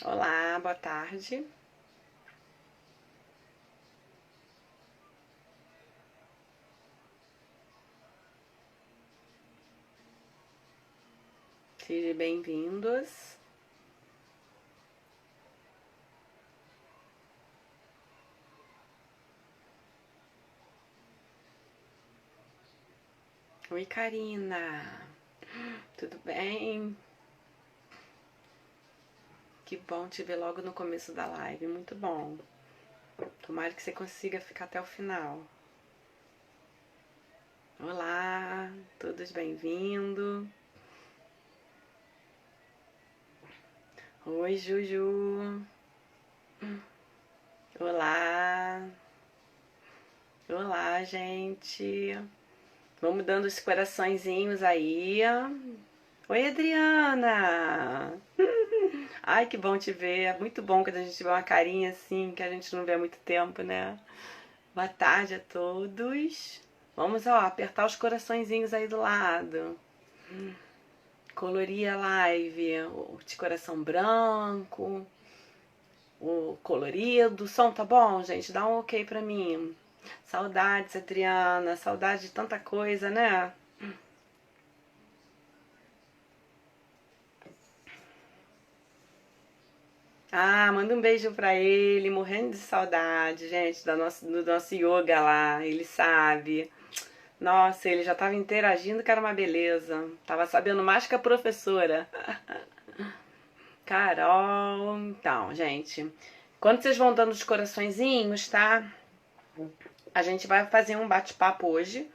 Olá, boa tarde. Sejam bem-vindos. Oi, Karina. Tudo bem? Que bom te ver logo no começo da live. Muito bom. Tomara que você consiga ficar até o final. Olá, todos bem-vindos. Oi, Juju. Olá. Olá, gente. Vamos dando os coraçõezinhos aí. Oi, Adriana. Ai, que bom te ver. É muito bom quando a gente vê uma carinha assim, que a gente não vê há muito tempo, né? Boa tarde a todos. Vamos, ó, apertar os coraçõezinhos aí do lado. Colorir a live. O de coração branco, o colorido. O som tá bom, gente? Dá um ok pra mim. Saudades, Adriana. Saudade de tanta coisa, né? Ah, manda um beijo pra ele, morrendo de saudade, gente, do nosso yoga lá, ele sabe. Nossa, ele já tava interagindo, que era uma beleza. Tava sabendo mais que a professora. Carol, então, gente, quando vocês vão dando os coraçõezinhos, tá? A gente vai fazer um bate-papo hoje.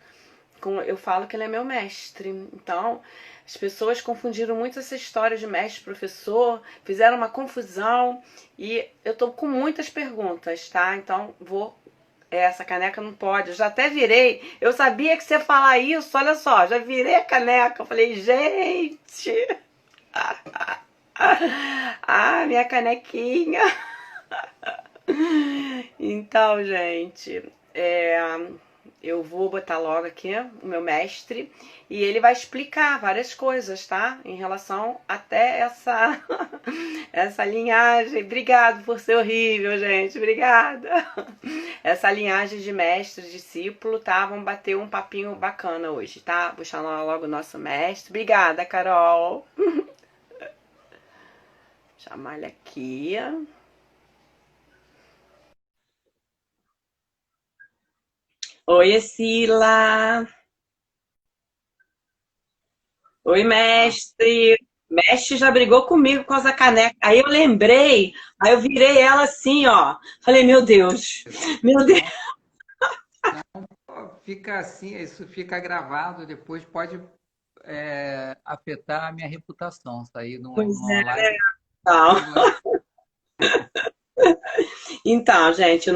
Eu falo que ele é meu mestre. Então, as pessoas confundiram muito essa história de mestre-professor, fizeram uma confusão e eu tô com muitas perguntas, tá? Então, essa caneca não pode. Eu já até virei. Eu sabia que você ia falar isso, olha só. Já virei a caneca. Eu falei, gente. Ah, minha canequinha. Então, gente, eu vou botar logo aqui o meu mestre e ele vai explicar várias coisas, tá? Em relação até essa essa linhagem. Obrigado por ser horrível, gente. Obrigada. Essa linhagem de mestre, discípulo, tá? Vamos bater um papinho bacana hoje, tá? Vou chamar logo o nosso mestre. Obrigada, Carol. Chamar ele aqui. Oi, Sila. Oi, mestre. Mestre já brigou comigo com essa caneca. Aí eu lembrei, aí eu virei ela assim, ó. Falei, meu Deus, meu Deus. Não, fica assim, isso fica gravado, depois pode afetar a minha reputação. Sair Pois numa é, live não. e você. Então, gente,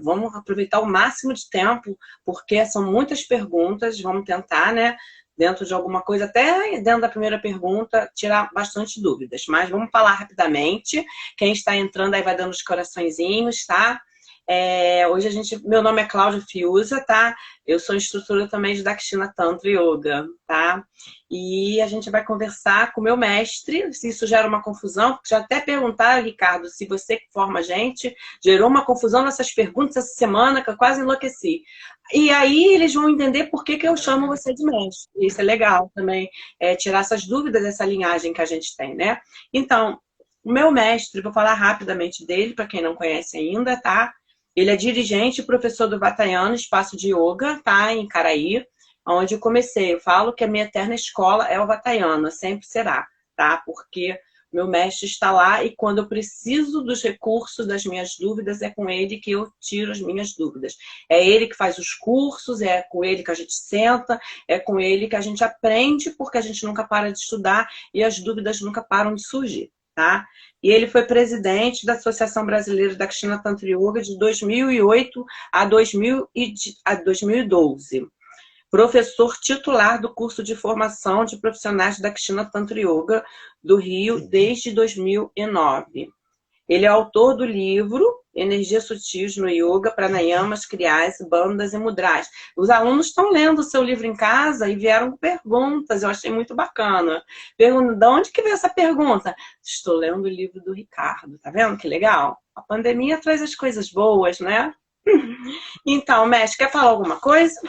vamos aproveitar o máximo de tempo, porque são muitas perguntas. Vamos tentar, né? Dentro de alguma coisa, até dentro da primeira pergunta, tirar bastante dúvidas. Mas vamos falar rapidamente. Quem está entrando aí vai dando os coraçõezinhos, tá? Hoje meu nome é Cláudia Fiuza, tá? Eu sou instrutora também de Dakshina Tantra Yoga, tá? E a gente vai conversar com o meu mestre, se isso gera uma confusão, porque já até perguntaram, Ricardo, se você que forma a gente, gerou uma confusão nessas perguntas essa semana, que eu quase enlouqueci. E aí eles vão entender por que eu chamo você de mestre. Isso é legal também, tirar essas dúvidas dessa linhagem que a gente tem, né? Então, o meu mestre, vou falar rapidamente dele, para quem não conhece ainda, tá? Ele é dirigente e professor do Vatayana, espaço de yoga, tá? Em Caraí, onde eu comecei. Eu falo que a minha eterna escola é o Vatayana, sempre será, tá? Porque meu mestre está lá e quando eu preciso dos recursos das minhas dúvidas, é com ele que eu tiro as minhas dúvidas. É ele que faz os cursos, é com ele que a gente senta, é com ele que a gente aprende, porque a gente nunca para de estudar e as dúvidas nunca param de surgir, tá? E ele foi presidente da Associação Brasileira da Dakshina Tantra Yoga de 2008 a 2012. Professor titular do curso de formação de profissionais da Dakshina Tantra Yoga do Rio desde 2009. Ele é autor do livro Energias sutis no yoga, pranayamas, kriyas, bandhas e mudras. Os alunos estão lendo o seu livro em casa e vieram com perguntas, eu achei muito bacana. Perguntam, de onde que veio essa pergunta? Estou lendo o livro do Ricardo, tá vendo que legal? A pandemia traz as coisas boas, né? Então, mestre, quer falar alguma coisa?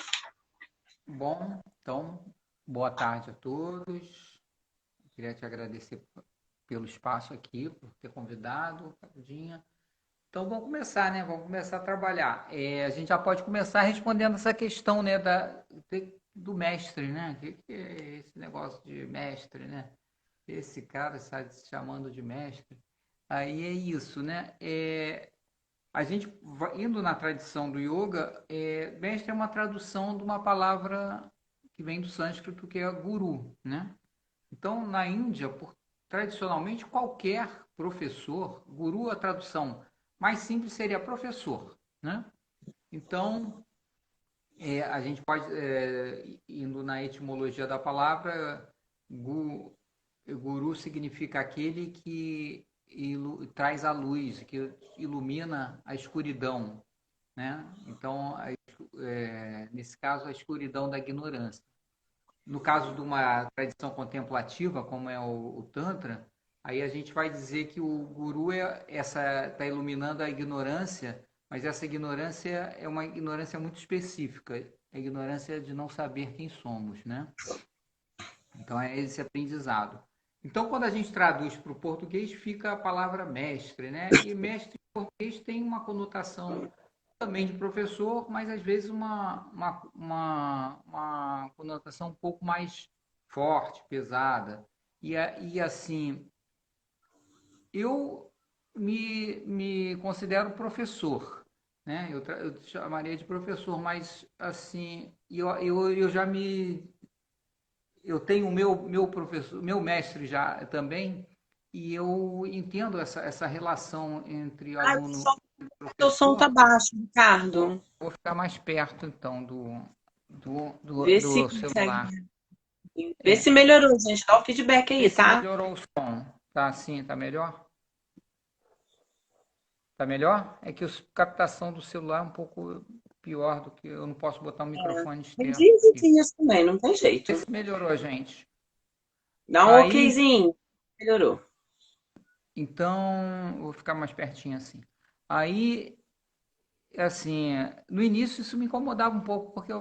Bom, então, boa tarde a todos. Queria te agradecer pelo espaço aqui, por ter convidado, Claudinha. Então, vamos começar, né? Vamos começar a trabalhar. A gente já pode começar respondendo essa questão, né, do mestre, né? O que é esse negócio de mestre, né? Esse cara está se chamando de mestre. Aí é isso, né? A gente, indo na tradição do yoga, mestre é uma tradução de uma palavra que vem do sânscrito, que é guru, né? Então, na Índia, tradicionalmente, qualquer professor, guru, a tradução mais simples seria professor, né? Então, a gente pode, indo na etimologia da palavra, guru significa aquele que traz a luz, que ilumina a escuridão, né? Então, nesse caso, a escuridão da ignorância. No caso de uma tradição contemplativa, como é o Tantra, aí a gente vai dizer que o guru está iluminando a ignorância, mas essa ignorância é uma ignorância muito específica, a ignorância de não saber quem somos, né? Então é esse aprendizado. Então, quando a gente traduz para o português, fica a palavra mestre, né? E mestre em português tem uma conotação também de professor, mas às vezes uma conotação um pouco mais forte, pesada. E assim, eu me considero professor, né? Eu chamaria de professor, mas assim, eu já eu tenho o meu professor, meu mestre já também, e eu entendo essa relação entre Ai, aluno e o som tá professor. baixo, Ricardo. Vou ficar mais perto, então, Vê se do consegue. celular. Vê É, se melhorou, gente. Dá o feedback aí, vê se tá? melhorou o som. Tá assim, tá melhor? Tá melhor? É que a captação do celular é um pouco pior do que eu não posso botar um microfone Tem externo dias e aqui. dias também, não tem Vê jeito. se melhorou, gente. Dá um Aí, okzinho. Melhorou. então, vou ficar mais pertinho assim. Aí, assim, no início isso me incomodava um pouco, porque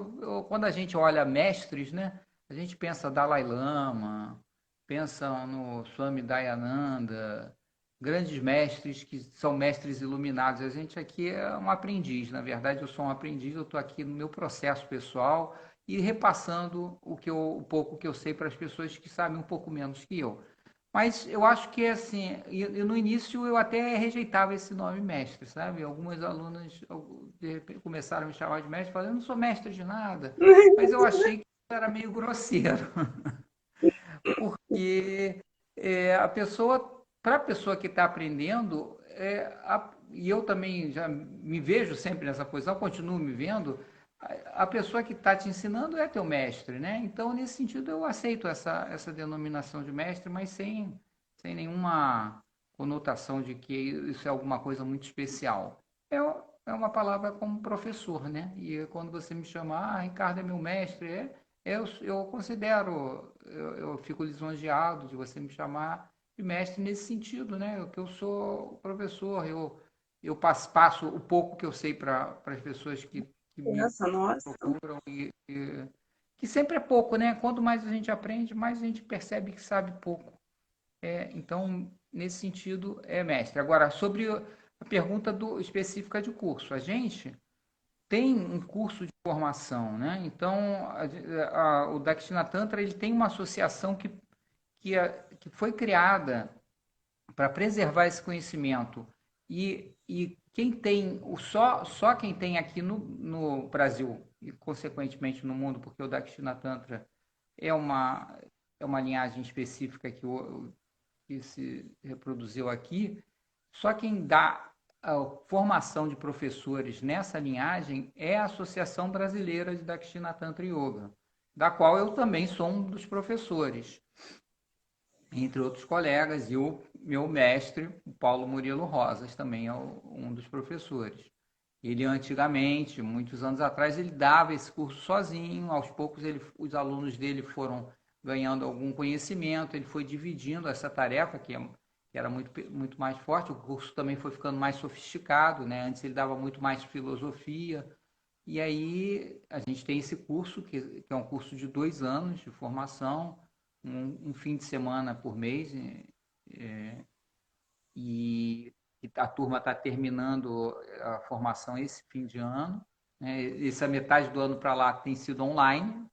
quando a gente olha mestres, né? A gente pensa Dalai Lama, pensa no Swami Dayananda, grandes mestres que são mestres iluminados. A gente aqui é um aprendiz, na verdade eu sou um aprendiz, eu estou aqui no meu processo pessoal e repassando o pouco que eu sei para as pessoas que sabem um pouco menos que eu. Mas eu acho que assim, no início eu até rejeitava esse nome mestre, sabe? Algumas alunas de repente, começaram a me chamar de mestre, falando, eu não sou mestre de nada, mas eu achei que era meio grosseiro, porque para a pessoa que está aprendendo, e eu também já me vejo sempre nessa posição, continuo me vendo, a pessoa que está te ensinando é teu mestre, né? Então, nesse sentido, eu aceito essa denominação de mestre, mas sem nenhuma conotação de que isso é alguma coisa muito especial. É uma palavra como professor, né? E quando você me chama, Ricardo é meu mestre, eu considero, eu fico lisonjeado de você me chamar de mestre nesse sentido, né? Que eu sou professor, eu passo o pouco que eu sei para as pessoas que me Nossa, nossa. procuram que sempre é pouco, né? Quanto mais a gente aprende, mais a gente percebe que sabe pouco. Então, nesse sentido, é mestre. Agora, sobre a pergunta específica de curso, a gente tem um curso de formação, né? Então, o Dakshina Tantra ele tem uma associação que foi criada para preservar esse conhecimento e quem tem só quem tem aqui no Brasil e consequentemente no mundo, porque o Dakshina Tantra é uma linhagem específica que se reproduziu aqui, só quem dá a formação de professores nessa linhagem é a Associação Brasileira de Dakshina Tantra Yoga, da qual eu também sou um dos professores, entre outros colegas, e eu meu mestre, o Paulo Murilo Rosas, também é um dos professores. Ele antigamente, muitos anos atrás, ele dava esse curso sozinho. Aos poucos, os alunos dele foram ganhando algum conhecimento. Ele foi dividindo essa tarefa, que era muito mais forte. O curso também foi ficando mais sofisticado, né? Antes ele dava muito mais filosofia. E aí a gente tem esse curso, que é um curso de 2 anos de formação, um fim de semana por mês. E a turma está terminando a formação esse fim de ano. Né? Essa metade do ano para lá tem sido online.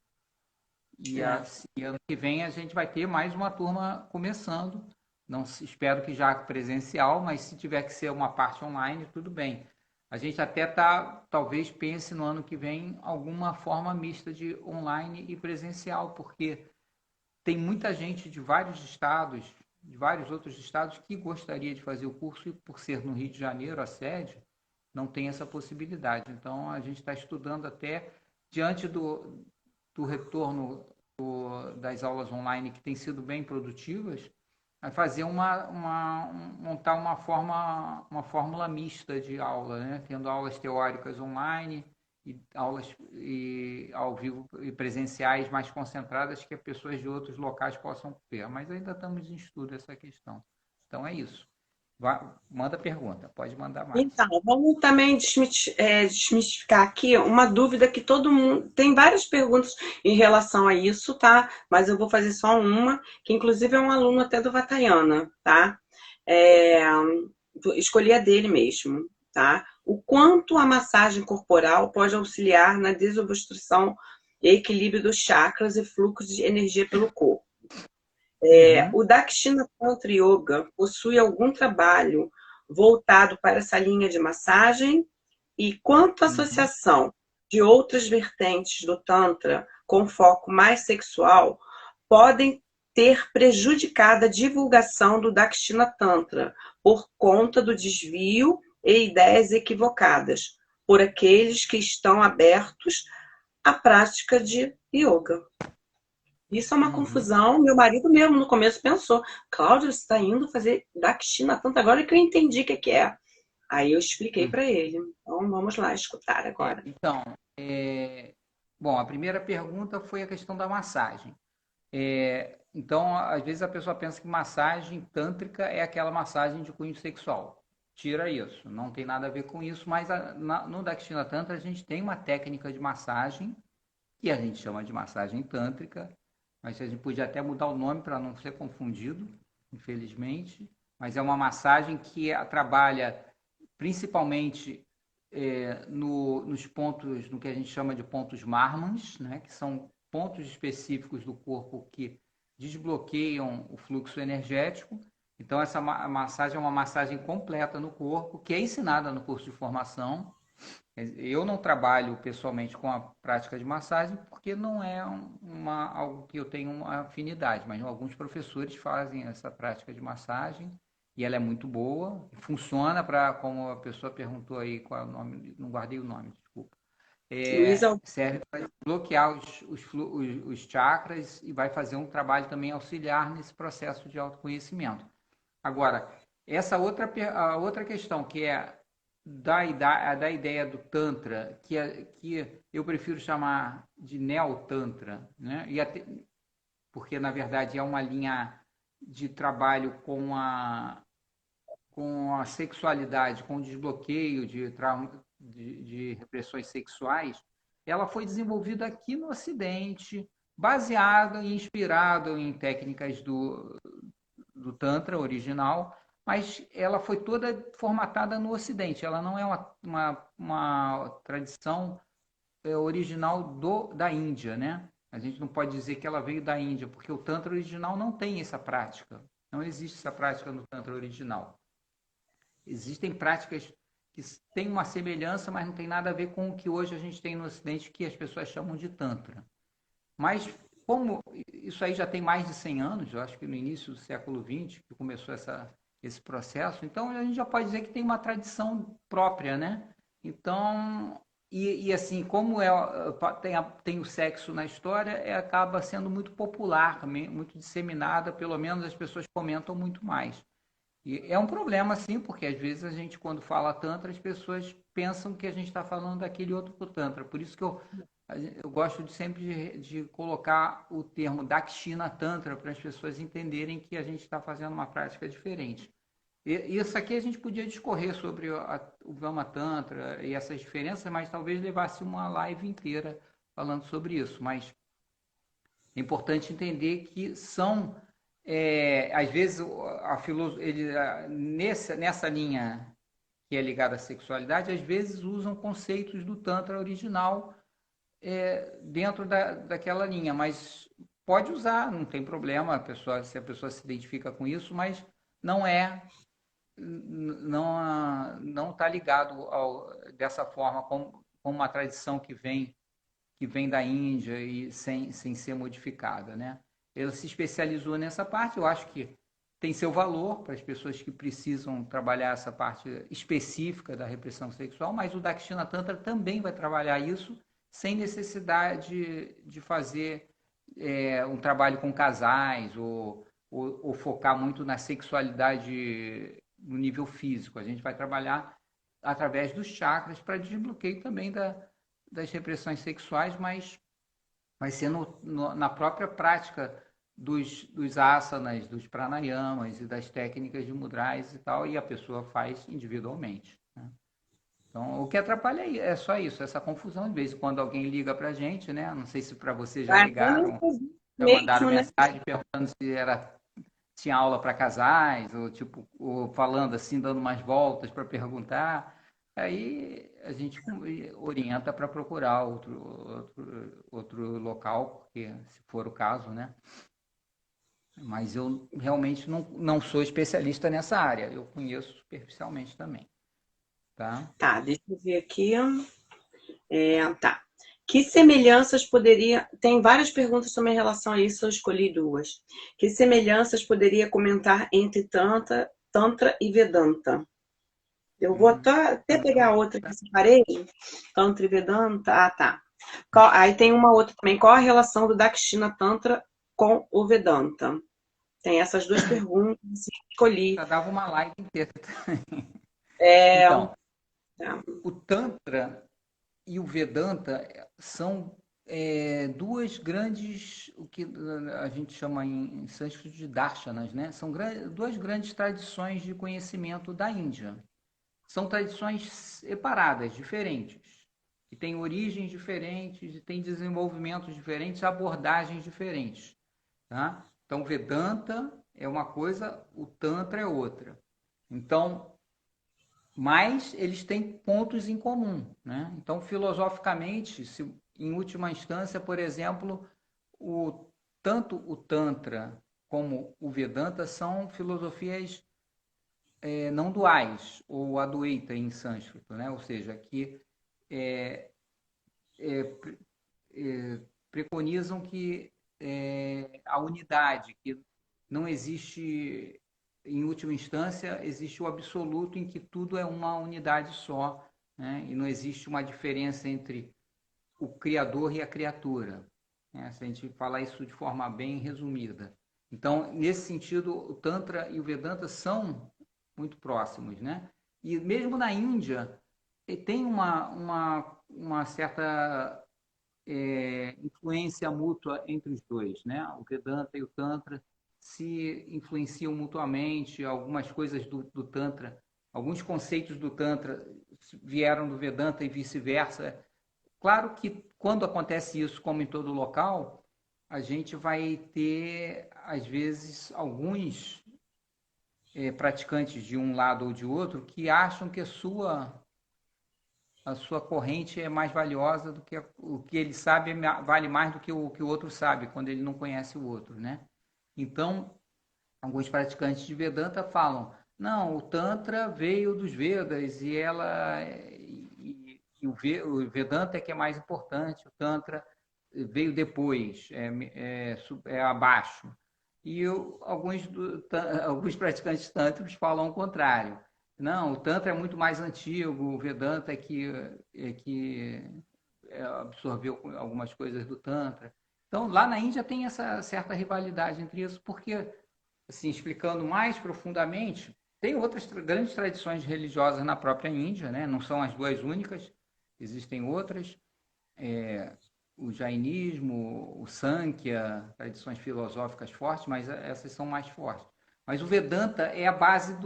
E ano que vem a gente vai ter mais uma turma começando. Não espero que já presencial, mas se tiver que ser uma parte online, tudo bem. A gente até talvez pense no ano que vem alguma forma mista de online e presencial, porque tem muita gente de vários estados, de vários outros estados, que gostaria de fazer o curso e, por ser no Rio de Janeiro a sede, não tem essa possibilidade. Então, a gente está estudando até, diante do retorno das aulas online, que têm sido bem produtivas, a fazer montar uma fórmula mista de aula, né? Tendo aulas teóricas online e aulas ao vivo e presenciais mais concentradas, que as pessoas de outros locais possam ter. Mas ainda estamos em estudo essa questão. Então é isso. Manda pergunta, pode mandar mais. Então, vamos também desmistificar aqui uma dúvida que todo mundo. Tem várias perguntas em relação a isso, tá? Mas eu vou fazer só uma, que inclusive é um aluno até do Vataiana, tá? Escolhi a dele mesmo, tá? O quanto a massagem corporal pode auxiliar na desobstrução e equilíbrio dos chakras e fluxo de energia pelo corpo. O Dakshina Tantra Yoga possui algum trabalho voltado para essa linha de massagem? E quanto à associação de outras vertentes do Tantra com foco mais sexual podem ter prejudicado a divulgação do Dakshina Tantra por conta do desvio e ideias equivocadas por aqueles que estão abertos à prática de yoga? Isso é uma confusão. Meu marido mesmo no começo pensou: Cláudia, você está indo fazer Dakshina Tantra agora que eu entendi o que é. Aí eu expliquei para ele. Então vamos lá escutar agora. Então, bom, a primeira pergunta foi a questão da massagem. Então, às vezes a pessoa pensa que massagem tântrica é aquela massagem de cunho sexual. Tira isso, não tem nada a ver com isso, mas no Dakshina Tantra a gente tem uma técnica de massagem que a gente chama de massagem tântrica, mas a gente podia até mudar o nome para não ser confundido, infelizmente. Mas é uma massagem que trabalha principalmente nos pontos, no que a gente chama de pontos Marmans, né, que são pontos específicos do corpo que desbloqueiam o fluxo energético. Então, essa massagem é uma massagem completa no corpo, que é ensinada no curso de formação. Eu não trabalho pessoalmente com a prática de massagem porque não é algo que eu tenho uma afinidade, mas alguns professores fazem essa prática de massagem e ela é muito boa, funciona para, como a pessoa perguntou aí qual é o nome, não guardei o nome, desculpa. Serve para bloquear os chakras e vai fazer um trabalho também auxiliar nesse processo de autoconhecimento. Agora, a outra questão, que é da ideia do Tantra, que eu prefiro chamar de Neo-Tantra, né? Porque, na verdade, é uma linha de trabalho com a sexualidade, com o desbloqueio de repressões sexuais. Ela foi desenvolvida aqui no Ocidente, baseada e inspirada em técnicas do Tantra original, mas ela foi toda formatada no Ocidente. Ela não é uma tradição original da Índia, né? A gente não pode dizer que ela veio da Índia, porque o Tantra original não tem essa prática. Não existe essa prática no Tantra original. Existem práticas que têm uma semelhança, mas não tem nada a ver com o que hoje a gente tem no Ocidente, que as pessoas chamam de Tantra. Mas como isso aí já tem mais de 100 anos, eu acho que no início do século XX que começou esse processo, então a gente já pode dizer que tem uma tradição própria, né? Então, e assim, como tem o sexo na história, acaba sendo muito popular também, muito disseminada, pelo menos as pessoas comentam muito mais. E é um problema, sim, porque às vezes a gente, quando fala Tantra, as pessoas pensam que a gente está falando daquele outro Tantra. Por isso que eu gosto de sempre de colocar o termo Dakshina Tantra para as pessoas entenderem que a gente está fazendo uma prática diferente. E isso aqui a gente podia discorrer sobre o Vama Tantra e essas diferenças, mas talvez levasse uma live inteira falando sobre isso. Mas é importante entender que são, às vezes, nessa linha que é ligada à sexualidade, às vezes usam conceitos do Tantra original dentro daquela linha, mas pode usar, não tem problema, se a pessoa se identifica com isso, mas não não está ligado dessa forma com uma tradição que vem da Índia e sem ser modificada, né? Ele se especializou nessa parte, eu acho que tem seu valor para as pessoas que precisam trabalhar essa parte específica da repressão sexual, mas o Dakshina Tantra também vai trabalhar isso sem necessidade de fazer um trabalho com casais ou focar muito na sexualidade no nível físico. A gente vai trabalhar através dos chakras para desbloqueio também das repressões sexuais, mas vai ser na própria prática dos asanas, dos pranayamas e das técnicas de mudras e tal, e a pessoa faz individualmente, né? Então, o que atrapalha é só isso, essa confusão, de vez em quando alguém liga para a gente, né? Não sei se para você já ligaram, já mandaram mesmo, né? mensagem perguntando se tinha aula para casais, ou falando assim, dando umas voltas para perguntar. Aí a gente orienta para procurar outro local, porque se for o caso, né? Mas eu realmente não sou especialista nessa área, eu conheço superficialmente também, tá? Tá, deixa eu ver aqui. Tá. Que semelhanças poderia. Tem várias perguntas também em relação a isso, eu escolhi duas. Que semelhanças poderia comentar entre Tantra e Vedanta? Eu vou até pegar a outra que eu separei. Tantra e Vedanta. Ah, tá. Aí tem uma outra também. Qual a relação do Dakshina Tantra com o Vedanta? Tem essas duas perguntas, assim, escolhi. Já dava uma live inteira. É, Então, tá. o Tantra e o Vedanta são duas grandes, o que a gente chama em sânscrito de darshanas, né? São duas grandes tradições de conhecimento da Índia. São tradições separadas, diferentes, que têm origens diferentes, e têm desenvolvimentos diferentes, abordagens diferentes, tá? Então, Vedanta é uma coisa, o Tantra é outra. Então, mas eles têm pontos em comum, né? Então, filosoficamente, em última instância, por exemplo, tanto o Tantra como o Vedanta são filosofias não duais, ou Adwaita em sânscrito, né? Ou seja, que é, é, preconizam que a unidade, que não existe, em última instância, existe o absoluto em que tudo é uma unidade só, né? E não existe uma diferença entre o Criador e a criatura, né? Se a gente falar isso de forma bem resumida. Então, nesse sentido, o Tantra e o Vedanta são muito próximos, né? E mesmo na Índia, tem uma certa influência mútua entre os dois, né? O Vedanta e o Tantra se influenciam mutuamente, algumas coisas do Tantra, alguns conceitos do Tantra vieram do Vedanta e vice-versa. Claro que quando acontece isso, como em todo local, a gente vai ter, às vezes, alguns praticantes de um lado ou de outro que acham que a sua corrente é mais valiosa do que o que ele sabe vale mais do que que o outro sabe, quando ele não conhece o outro, né? Então, alguns praticantes de Vedanta falam, não, o Tantra veio dos Vedas o Vedanta é que é mais importante, o Tantra veio depois, é abaixo. E alguns praticantes tântricos falam o contrário. Não, o Tantra é muito mais antigo, o Vedanta é que absorveu algumas coisas do Tantra. Então, lá na Índia tem essa certa rivalidade entre isso, porque, assim, explicando mais profundamente, Tem outras grandes tradições religiosas na própria Índia, né? Não são as duas únicas, existem outras. O jainismo, o Sankhya, tradições filosóficas fortes, mas essas são mais fortes. Mas o Vedanta é a base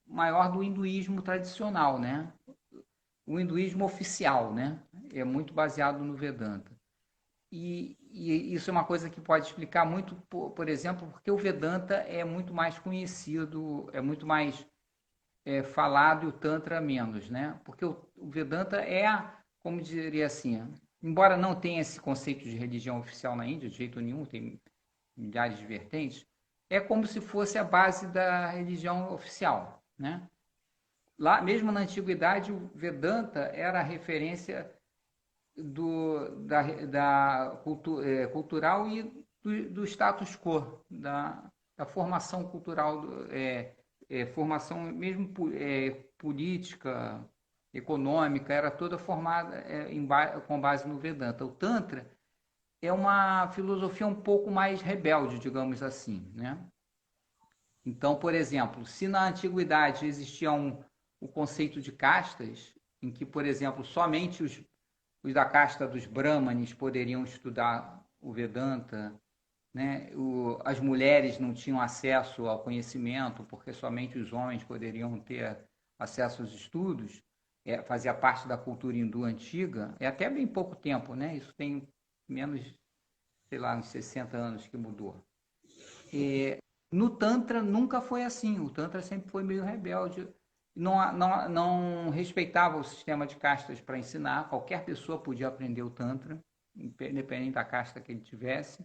maior do hinduísmo tradicional, né? O hinduísmo oficial, né? É muito baseado no Vedanta. E isso é uma coisa que pode explicar muito, por exemplo, porque o Vedanta é muito mais conhecido, é muito mais falado e o Tantra menos, né? Porque o Vedanta como diria assim, embora não tenha esse conceito de religião oficial na Índia, de jeito nenhum, tem milhares de vertentes, é como se fosse a base da religião oficial, né? Lá, mesmo na antiguidade, o Vedanta era a referência cultural e do status quo, da formação cultural, formação mesmo política, econômica, era toda formada com base no Vedanta. O Tantra é uma filosofia um pouco mais rebelde, digamos assim, né? Então, por exemplo, se na antiguidade existia o conceito de castas, em que, por exemplo, somente os da casta dos Brahmanes poderiam estudar o Vedanta, né? As mulheres não tinham acesso ao conhecimento, porque somente os homens poderiam ter acesso aos estudos, fazia parte da cultura hindu antiga, até bem pouco tempo, né? Isso tem menos, sei lá, uns 60 anos que mudou. No Tantra nunca foi assim, o Tantra sempre foi meio rebelde, não respeitava o sistema de castas para ensinar, qualquer pessoa podia aprender o Tantra, independente da casta que ele tivesse.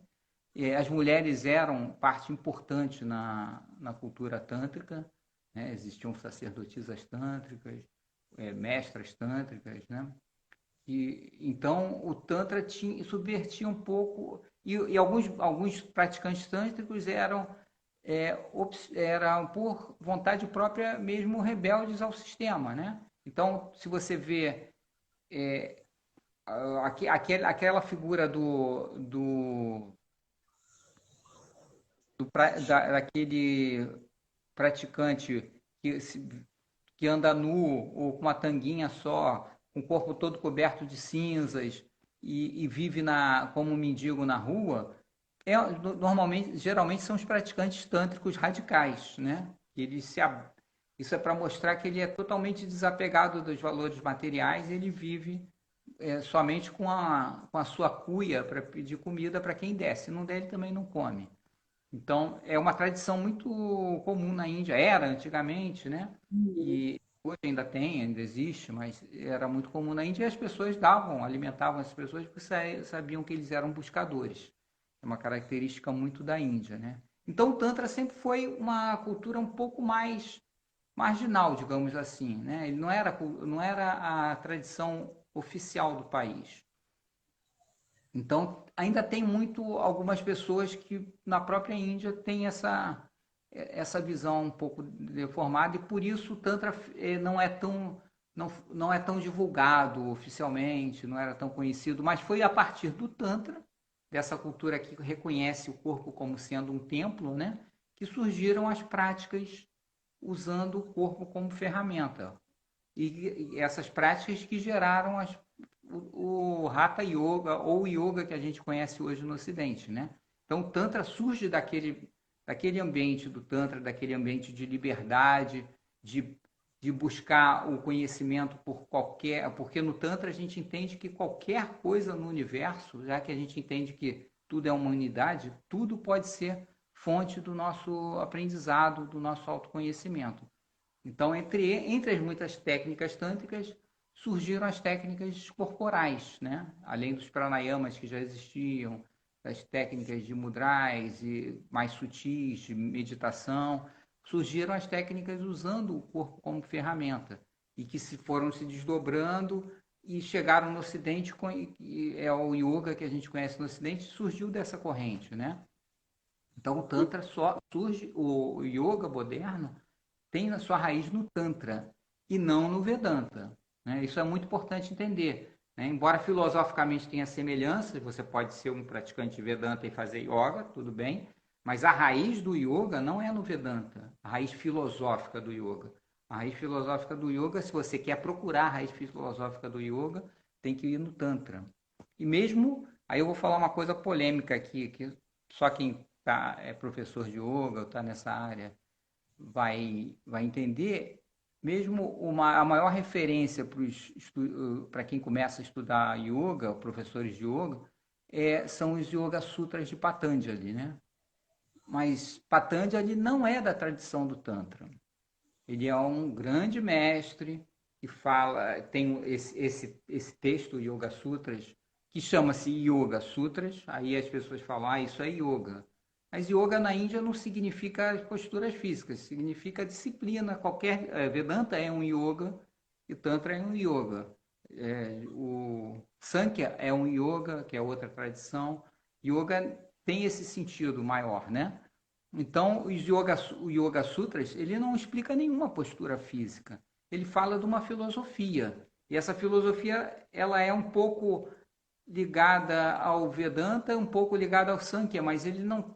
As mulheres eram parte importante na cultura tântrica, né? Existiam sacerdotisas tântricas, mestras tântricas, né? Então o Tantra subvertia um pouco, e alguns praticantes tântricos eram por vontade própria mesmo rebeldes ao sistema, né? Então, se você vê aquela figura daquele praticante que anda nu ou com uma tanguinha só, com o corpo todo coberto de cinzas e vive como um mendigo na rua, geralmente são os praticantes tântricos radicais, né? Isso é para mostrar que ele é totalmente desapegado dos valores materiais e ele vive somente com a sua cuia para pedir comida para quem der. Se não der, ele também não come. Então, é uma tradição muito comum na Índia. Era antigamente, né? E hoje ainda existe, mas era muito comum na Índia e as pessoas alimentavam as pessoas porque sabiam que eles eram buscadores. É uma característica muito da Índia, né? Então, o Tantra sempre foi uma cultura um pouco mais marginal, digamos assim, né? Ele não era a tradição oficial do país. Então, ainda tem algumas pessoas que na própria Índia têm essa visão um pouco deformada e por isso o Tantra não é tão divulgado oficialmente, não era tão conhecido, mas foi a partir do Tantra, dessa cultura que reconhece o corpo como sendo um templo, né, que surgiram as práticas usando o corpo como ferramenta. E essas práticas que geraram o Hatha Yoga ou o Yoga que a gente conhece hoje no Ocidente, né? Então, o Tantra surge daquele ambiente do Tantra, daquele ambiente de liberdade, de buscar o conhecimento porque no Tantra a gente entende que qualquer coisa no universo, já que a gente entende que tudo é uma unidade, tudo pode ser fonte do nosso aprendizado, do nosso autoconhecimento. Então, entre as muitas técnicas tântricas, surgiram as técnicas corporais, né? Além dos pranayamas que já existiam, das técnicas de mudras e mais sutis, de meditação, surgiram as técnicas usando o corpo como ferramenta e que foram se desdobrando e chegaram no Ocidente, é o yoga que a gente conhece no Ocidente, surgiu dessa corrente, né? Então, o Tantra o yoga moderno tem a sua raiz no Tantra e não no Vedanta, né? Isso é muito importante entender, né? Embora filosoficamente tenha semelhanças, você pode ser um praticante de Vedanta e fazer yoga, tudo bem, Mas a raiz do yoga não é no Vedanta, a raiz filosófica do yoga. A raiz filosófica do yoga, se você quer procurar a raiz filosófica do yoga, tem que ir no Tantra. E mesmo, aí eu vou falar uma coisa polêmica aqui, que só quem é professor de yoga ou está nessa área vai entender. Mesmo a maior referência para quem começa a estudar yoga, professores de yoga, são os Yoga Sutras de Patanjali, né? Mas Patanjali não é da tradição do Tantra. Ele é um grande mestre que tem esse texto, Yoga Sutras, que chama-se Yoga Sutras. Aí as pessoas falam, isso é yoga. Mas yoga na Índia não significa as posturas físicas, significa disciplina. Vedanta é um yoga e Tantra é um yoga. O Sankhya é um yoga, que é outra tradição. Yoga tem esse sentido maior, né? Então, o Yoga Sutras, ele não explica nenhuma postura física. Ele fala de uma filosofia. E essa filosofia, ela é um pouco ligada ao Vedanta, um pouco ligada ao Sankhya, mas ele não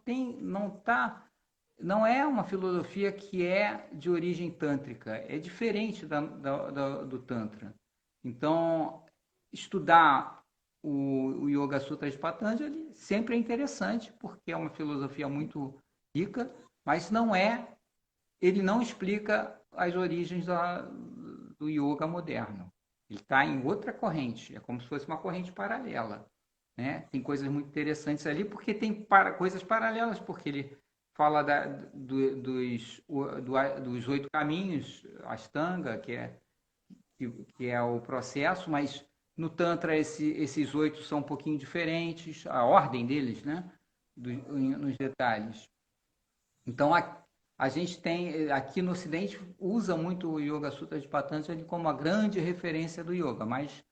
é uma filosofia que é de origem tântrica. É diferente do Tantra. Então, estudar o Yoga Sutra de Patanjali sempre é interessante, porque é uma filosofia muito rica, mas ele não explica as origens do yoga moderno. Ele está em outra corrente, é como se fosse uma corrente paralela. Né? Tem coisas muito interessantes ali, porque tem coisas paralelas, porque ele fala dos 8 caminhos, Ashtanga, que é o processo, mas no Tantra esses 8 são um pouquinho diferentes, a ordem deles, né? Nos detalhes. Então, a gente tem, aqui no Ocidente, usa muito o Yoga Sutra de Patanjali como a grande referência do yoga, mas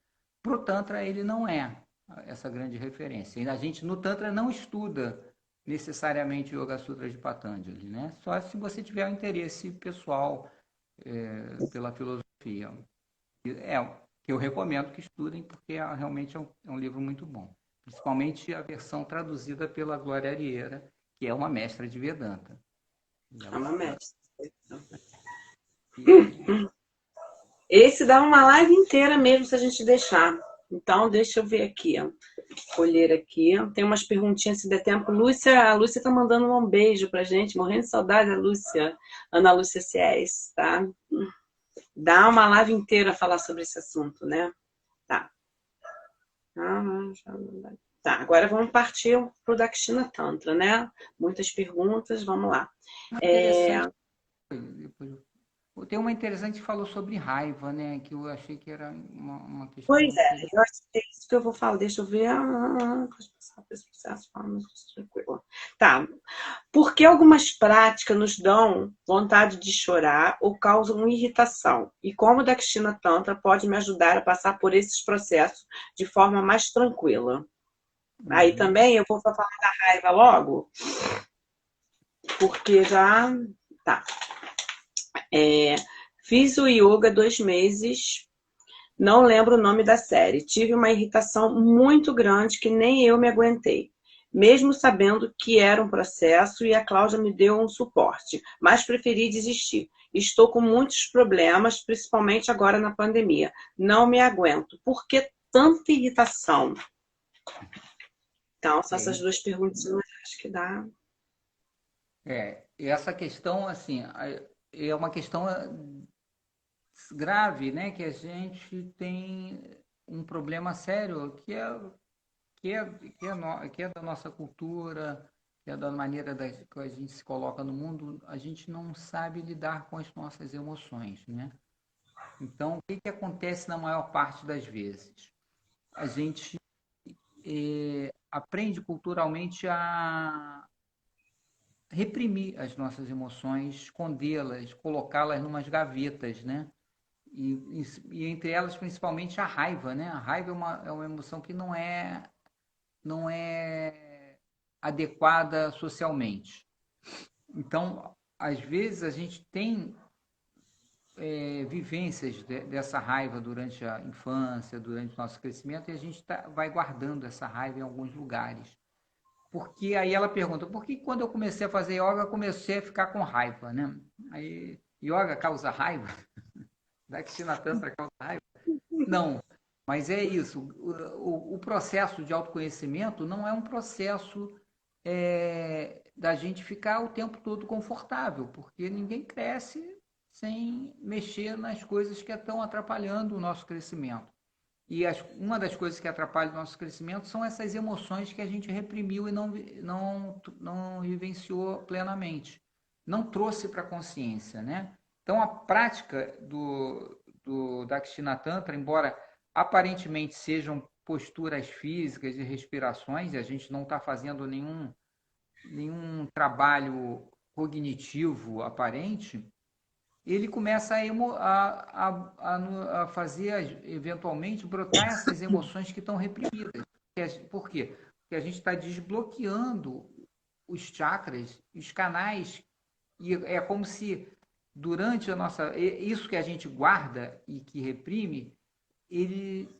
para o Tantra ele não é essa grande referência. E a gente, no Tantra, não estuda necessariamente o Yoga Sutra de Patanjali, né? Só se você tiver um interesse pessoal pela filosofia. Que eu recomendo que estudem, porque realmente é um livro muito bom. Principalmente a versão traduzida pela Glória Arieira, que é uma mestra de Vedanta. É uma mestra. Esse dá uma live inteira mesmo, se a gente deixar. Então, deixa eu ver aqui, ó. Colher aqui. Tem umas perguntinhas, se der tempo. A Lúcia tá mandando um beijo pra gente. Morrendo de saudade da Lúcia. Ana Lúcia Ciés, tá? Dá uma live inteira a falar sobre esse assunto, né? Tá. Tá, agora vamos partir pro Dakshina Tantra, né? Muitas perguntas, vamos lá. Tem uma interessante que falou sobre raiva, né? Que eu achei que era uma questão. Pois é, eu acho que é isso que eu vou falar. Deixa eu ver. Esse processo, tranquilo. Tá. Por que algumas práticas nos dão vontade de chorar ou causam irritação? E como o Dakshina Tantra pode me ajudar a passar por esses processos de forma mais tranquila? Aí também eu vou falar da raiva logo, porque já tá. Fiz o yoga 2 meses, não lembro o nome da série. Tive uma irritação muito grande que nem eu me aguentei, mesmo sabendo que era um processo e a Cláudia me deu um suporte, mas preferi desistir. Estou com muitos problemas, principalmente agora na pandemia. Não me aguento. Por que tanta irritação? Então, são essas 2 perguntinhas, acho que dá. E essa questão, assim, é uma questão grave, né? Que a gente tem um problema sério, que é da nossa cultura, que é da maneira que a gente se coloca no mundo. A gente não sabe lidar com as nossas emoções, né? Então, o que acontece na maior parte das vezes? A gente aprende culturalmente a reprimir as nossas emoções, escondê-las, colocá-las numas gavetas, né? E entre elas, principalmente, a raiva, né? A raiva é uma emoção que não é adequada socialmente. Então, às vezes, a gente tem vivências dessa raiva durante a infância, durante o nosso crescimento, e a gente vai guardando essa raiva em alguns lugares. Porque aí ela pergunta, por que quando eu comecei a fazer yoga, eu comecei a ficar com raiva, né? Aí, yoga causa raiva? Dakshina Tantra causa raiva? Não, mas é isso. O processo de autoconhecimento não é um processo da gente ficar o tempo todo confortável, porque ninguém cresce sem mexer nas coisas que estão atrapalhando o nosso crescimento. E uma das coisas que atrapalha o nosso crescimento são essas emoções que a gente reprimiu e não vivenciou plenamente. Não trouxe para a consciência, né? Então, a prática do Dakshina Tantra, embora aparentemente sejam posturas físicas e respirações, e a gente não está fazendo nenhum trabalho cognitivo aparente, ele começa a fazer, eventualmente, brotar essas emoções que estão reprimidas. Por quê? Porque a gente está desbloqueando os chakras, os canais, e é como se durante a nossa... Isso que a gente guarda e que reprime, ele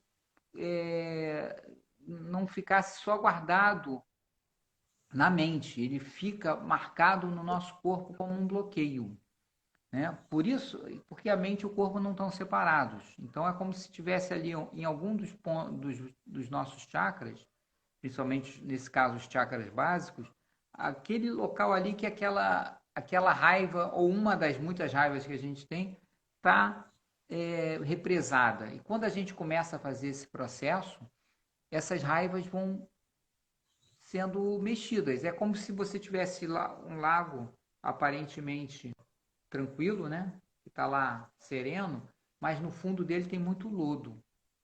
não ficasse só guardado na mente, ele fica marcado no nosso corpo como um bloqueio. Né? Por isso, porque a mente e o corpo não estão separados. Então é como se tivesse ali em algum dos nossos chakras, principalmente nesse caso os chakras básicos, aquele local ali que aquela raiva, ou uma das muitas raivas que a gente tem, está represada. E quando a gente começa a fazer esse processo, essas raivas vão sendo mexidas. É como se você tivesse lá um lago aparentemente tranquilo, né? Que está lá sereno, mas no fundo dele tem muito lodo.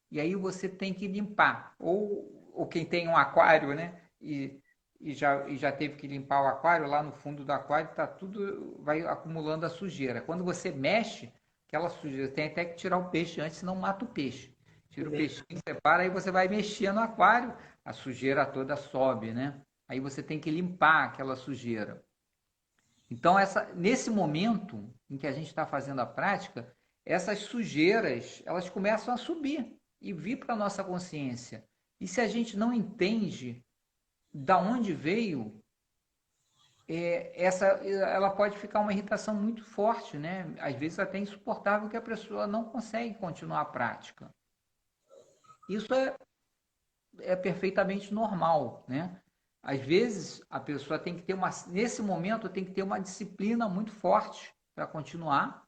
E aí você tem que limpar. Ou quem tem um aquário, né? E já teve que limpar o aquário, lá no fundo do aquário tá tudo, vai acumulando a sujeira. Quando você mexe, aquela sujeira, tem até que tirar o peixe antes, senão mata o peixe. Tira o peixinho, separa, aí você vai mexer no aquário, a sujeira toda sobe, né? Aí você tem que limpar aquela sujeira. Então, nesse momento em que a gente está fazendo a prática, essas sujeiras, elas começam a subir e vir para a nossa consciência. E se a gente não entende da onde veio, ela pode ficar uma irritação muito forte, né? Às vezes até insuportável, que a pessoa não consegue continuar a prática. Isso é perfeitamente normal, né? Às vezes a pessoa tem que ter nesse momento tem que ter uma disciplina muito forte para continuar,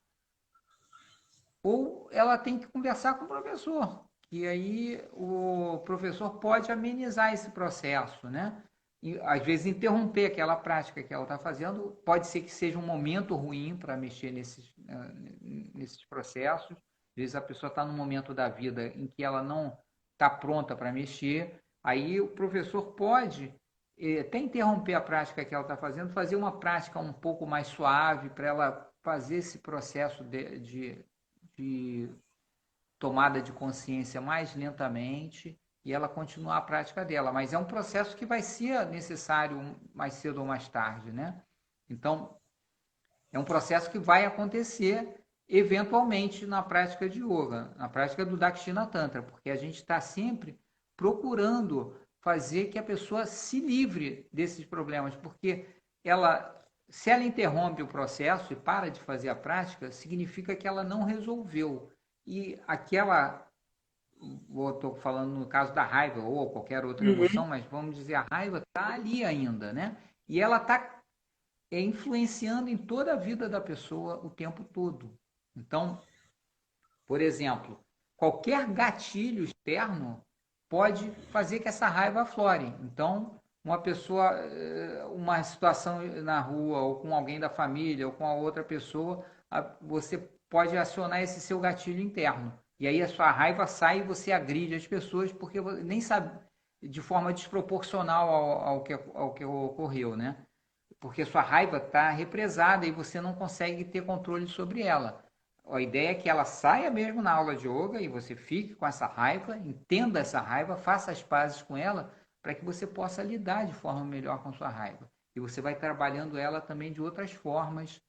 ou ela tem que conversar com o professor, que aí o professor pode amenizar esse processo, né? E às vezes interromper aquela prática que ela está fazendo, pode ser que seja um momento ruim para mexer nesses processos. Às vezes a pessoa está num momento da vida em que ela não está pronta para mexer, aí o professor pode até interromper a prática que ela está fazendo, fazer uma prática um pouco mais suave para ela fazer esse processo de tomada de consciência mais lentamente e ela continuar a prática dela. Mas é um processo que vai ser necessário mais cedo ou mais tarde, né? Então, é um processo que vai acontecer eventualmente na prática de yoga, na prática do Dakshina Tantra, porque a gente está sempre procurando fazer que a pessoa se livre desses problemas, porque se ela interrompe o processo e para de fazer a prática, significa que ela não resolveu. E estou falando no caso da raiva ou qualquer outra emoção, mas vamos dizer, a raiva está ali ainda, né? E ela está influenciando em toda a vida da pessoa o tempo todo. Então, por exemplo, qualquer gatilho externo pode fazer que essa raiva aflore. Então, uma situação na rua, ou com alguém da família, ou com a outra pessoa, você pode acionar esse seu gatilho interno. E aí a sua raiva sai e você agride as pessoas porque nem sabe, de forma desproporcional ao que ocorreu, né? Porque sua raiva está represada e você não consegue ter controle sobre ela. A ideia é que ela saia mesmo na aula de yoga e você fique com essa raiva, entenda essa raiva, faça as pazes com ela, para que você possa lidar de forma melhor com sua raiva. E você vai trabalhando ela também de outras formas,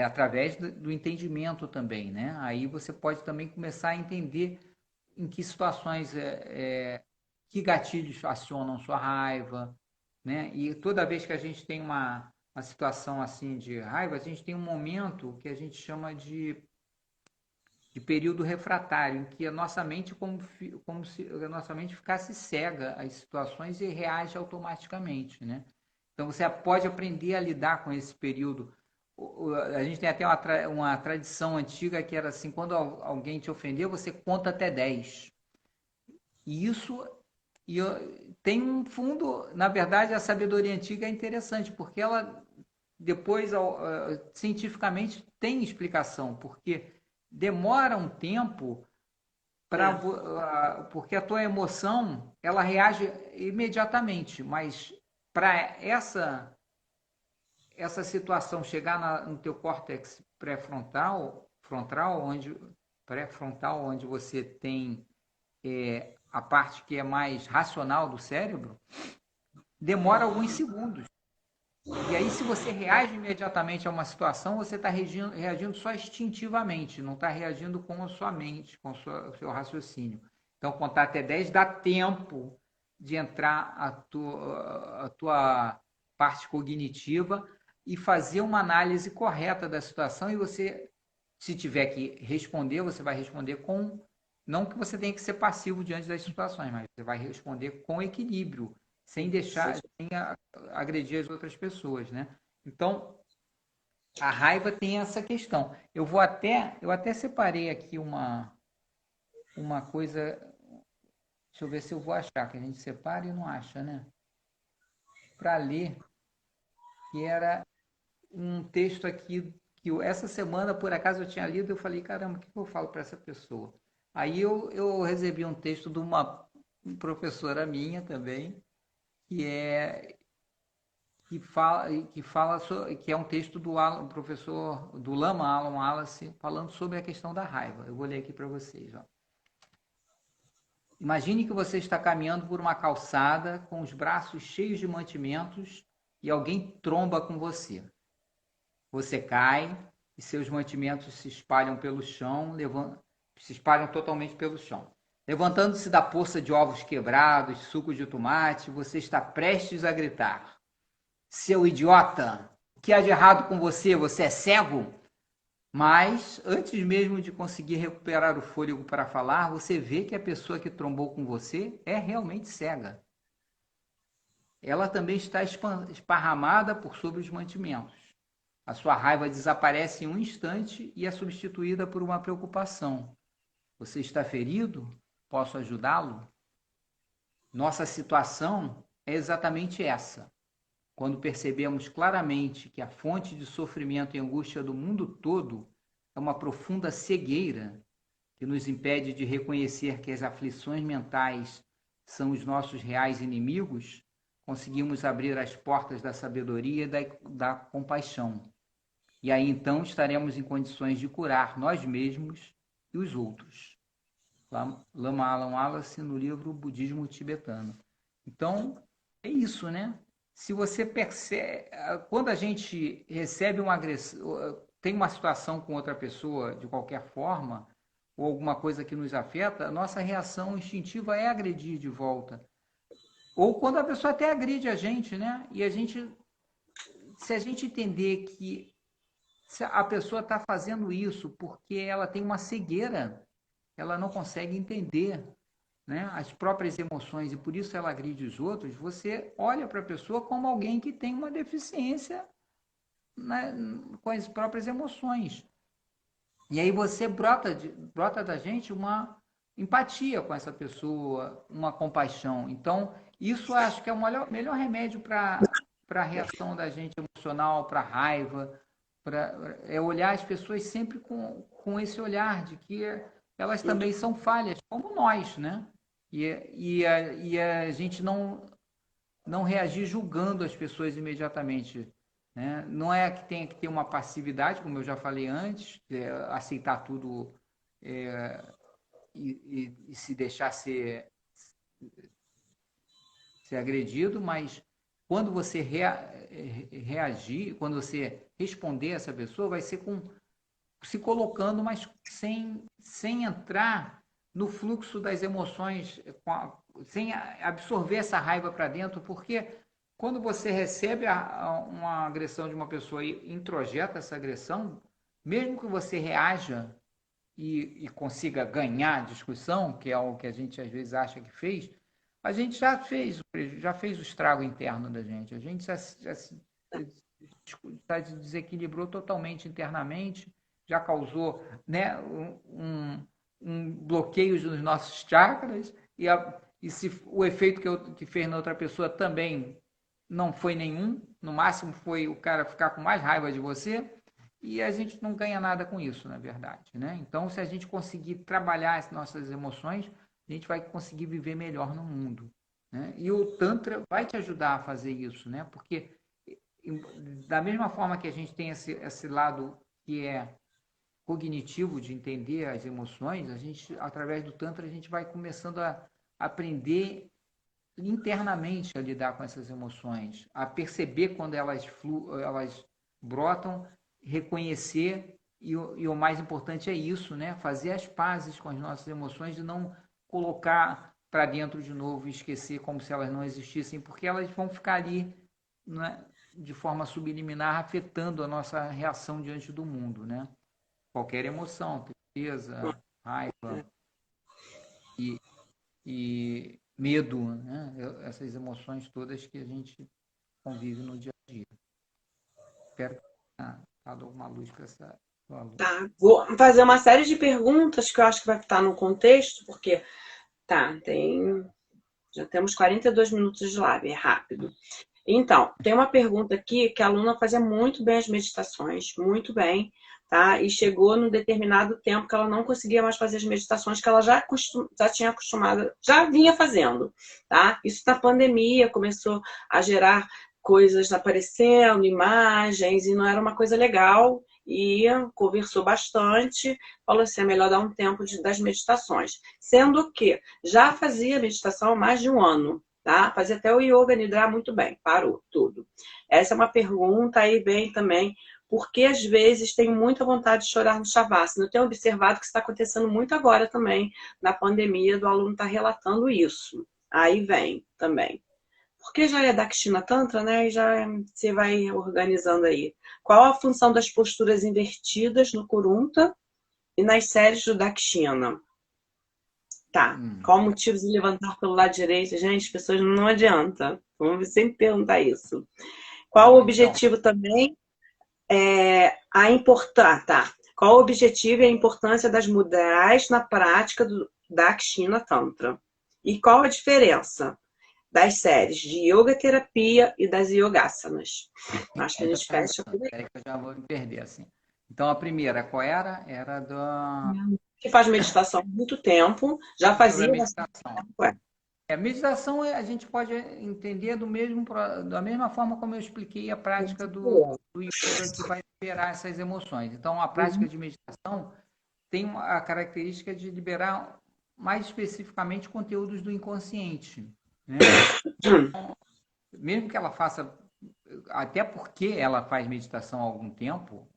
através do entendimento também, né? Aí você pode também começar a entender em que situações que gatilhos acionam sua raiva, né? E toda vez que a gente tem uma situação assim de raiva, a gente tem um momento que a gente chama de período refratário, em que a nossa mente como se a nossa mente ficasse cega às situações e reage automaticamente, né? Então você pode aprender a lidar com esse período. A gente tem até uma tradição antiga que era assim, quando alguém te ofendeu, você conta até 10. E isso tem um fundo, na verdade, a sabedoria antiga é interessante, porque ela depois, cientificamente, tem explicação, porque demora um tempo porque a tua emoção, ela reage imediatamente, mas para essa situação chegar no teu córtex pré-frontal, onde você tem a parte que é mais racional do cérebro, demora alguns segundos. E aí, se você reage imediatamente a uma situação, você está reagindo só instintivamente, não está reagindo com a sua mente, com o seu raciocínio. Então, contar até 10 dá tempo de entrar a tua parte cognitiva e fazer uma análise correta da situação. E você, se tiver que responder, você vai responder com... Não que você tenha que ser passivo diante das situações, mas você vai responder com equilíbrio, sem agredir as outras pessoas, né? Então, a raiva tem essa questão. Eu até separei aqui uma coisa, deixa eu ver se eu vou achar, que a gente separa e não acha, né? Para ler, que era um texto aqui, que essa semana, por acaso, eu tinha lido, eu falei, caramba, o que eu falo para essa pessoa? Aí eu recebi um texto de uma professora minha também, que é um texto do professor do Lama Alan Wallace, falando sobre a questão da raiva. Eu vou ler aqui para vocês. Ó. Imagine que você está caminhando por uma calçada com os braços cheios de mantimentos e alguém tromba com você. Você cai e seus mantimentos se espalham pelo chão, se espalham totalmente pelo chão. Levantando-se da poça de ovos quebrados, suco de tomate, você está prestes a gritar: seu idiota, o que há de errado com você? Você é cego? Mas, antes mesmo de conseguir recuperar o fôlego para falar, você vê que a pessoa que trombou com você é realmente cega. Ela também está esparramada por sobre os mantimentos. A sua raiva desaparece em um instante e é substituída por uma preocupação. Você está ferido? Posso ajudá-lo? Nossa situação é exatamente essa. Quando percebemos claramente que a fonte de sofrimento e angústia do mundo todo é uma profunda cegueira que nos impede de reconhecer que as aflições mentais são os nossos reais inimigos, conseguimos abrir as portas da sabedoria e da compaixão. E aí então estaremos em condições de curar nós mesmos e os outros. Lama Alan Wallace, no livro Budismo Tibetano. Então, é isso, né? Se você percebe, quando a gente recebe uma agressão, tem uma situação com outra pessoa de qualquer forma, ou alguma coisa que nos afeta, a nossa reação instintiva é agredir de volta. Ou quando a pessoa até agride a gente, né? E se a gente entender que a pessoa está fazendo isso porque ela tem uma cegueira, ela não consegue entender, né, as próprias emoções e por isso ela agride os outros, você olha para a pessoa como alguém que tem uma deficiência, né, com as próprias emoções. E aí você brota da gente uma empatia com essa pessoa, uma compaixão. Então, isso acho que é o melhor remédio para a reação da gente emocional, para a raiva, é olhar as pessoas sempre com esse olhar de que elas também são falhas, como nós, né? E a gente não reagir julgando as pessoas imediatamente, né? Não é que tenha que ter uma passividade, como eu já falei antes, aceitar tudo e se deixar ser agredido, sem quando você reagir, quando você responder a essa pessoa, vai ser se colocando, mas sem entrar no fluxo das emoções, sem absorver essa raiva para dentro, porque quando você recebe uma agressão de uma pessoa e introjeta essa agressão, mesmo que você reaja e consiga ganhar a discussão, que é o que a gente às vezes acha que fez, a gente já fez o estrago interno da gente. A gente já se desequilibrou totalmente internamente, já causou, né, bloqueios nos nossos chakras, e se o efeito que fez na outra pessoa também não foi nenhum, no máximo foi o cara ficar com mais raiva de você, e a gente não ganha nada com isso, na verdade, né? Então, se a gente conseguir trabalhar as nossas emoções, a gente vai conseguir viver melhor no mundo, né? E o Tantra vai te ajudar a fazer isso, né? Porque da mesma forma que a gente tem esse lado que é cognitivo de entender as emoções, a gente, através do Tantra, a gente vai começando a aprender internamente a lidar com essas emoções, a perceber quando elas brotam, reconhecer, e o mais importante é isso, né? Fazer as pazes com as nossas emoções e não colocar para dentro de novo e esquecer como se elas não existissem, porque elas vão ficar ali, né, de forma subliminar, afetando a nossa reação diante do mundo, né? Qualquer emoção, tristeza, raiva e medo, né? Essas emoções todas que a gente convive no dia a dia. Espero que tenha dado alguma luz para essa sua aluna. Tá, vou fazer uma série de perguntas que eu acho que vai estar no contexto, porque já temos 42 minutos de live, é rápido. Então, tem uma pergunta aqui que a aluna fazia muito bem as meditações, muito bem, tá? E chegou num determinado tempo que ela não conseguia mais fazer as meditações que ela já tinha acostumado, já vinha fazendo, tá? Isso na pandemia começou a gerar coisas aparecendo, imagens, e não era uma coisa legal. E conversou bastante, falou assim, é melhor dar um tempo das meditações. Sendo que já fazia meditação há mais de um ano, tá? Fazia até o yoga nidra muito bem, parou tudo. Essa é uma pergunta, aí vem também, porque às vezes tenho muita vontade de chorar no Shavasana. Eu tenho observado que está acontecendo muito agora também, na pandemia, do aluno estar relatando isso. Aí vem também. Porque já é Dakshina Tantra, né? E já você vai organizando aí. Qual a função das posturas invertidas no Kurunta e nas séries do Dakshina? Tá. Qual o motivo de levantar pelo lado direito? Gente, as pessoas não adianta. Vamos sempre perguntar isso. Qual o objetivo também? A importância, tá. Qual o objetivo e a importância das mudras na prática do Dakshina Tantra? E qual a diferença das séries de Yoga Terapia e das Yogasanas? Acho que a gente fecha por aí. Espera que eu já vou me perder, assim. Então, a primeira, qual era? Era da... Que faz meditação há muito tempo, já sobre a fazia. meditação. A meditação a gente pode entender da mesma forma como eu expliquei a prática do yoga, que vai liberar essas emoções. Então, a prática de meditação tem a característica de liberar mais especificamente conteúdos do inconsciente, né? Então, mesmo que ela faça, até porque ela faz meditação há algum tempo,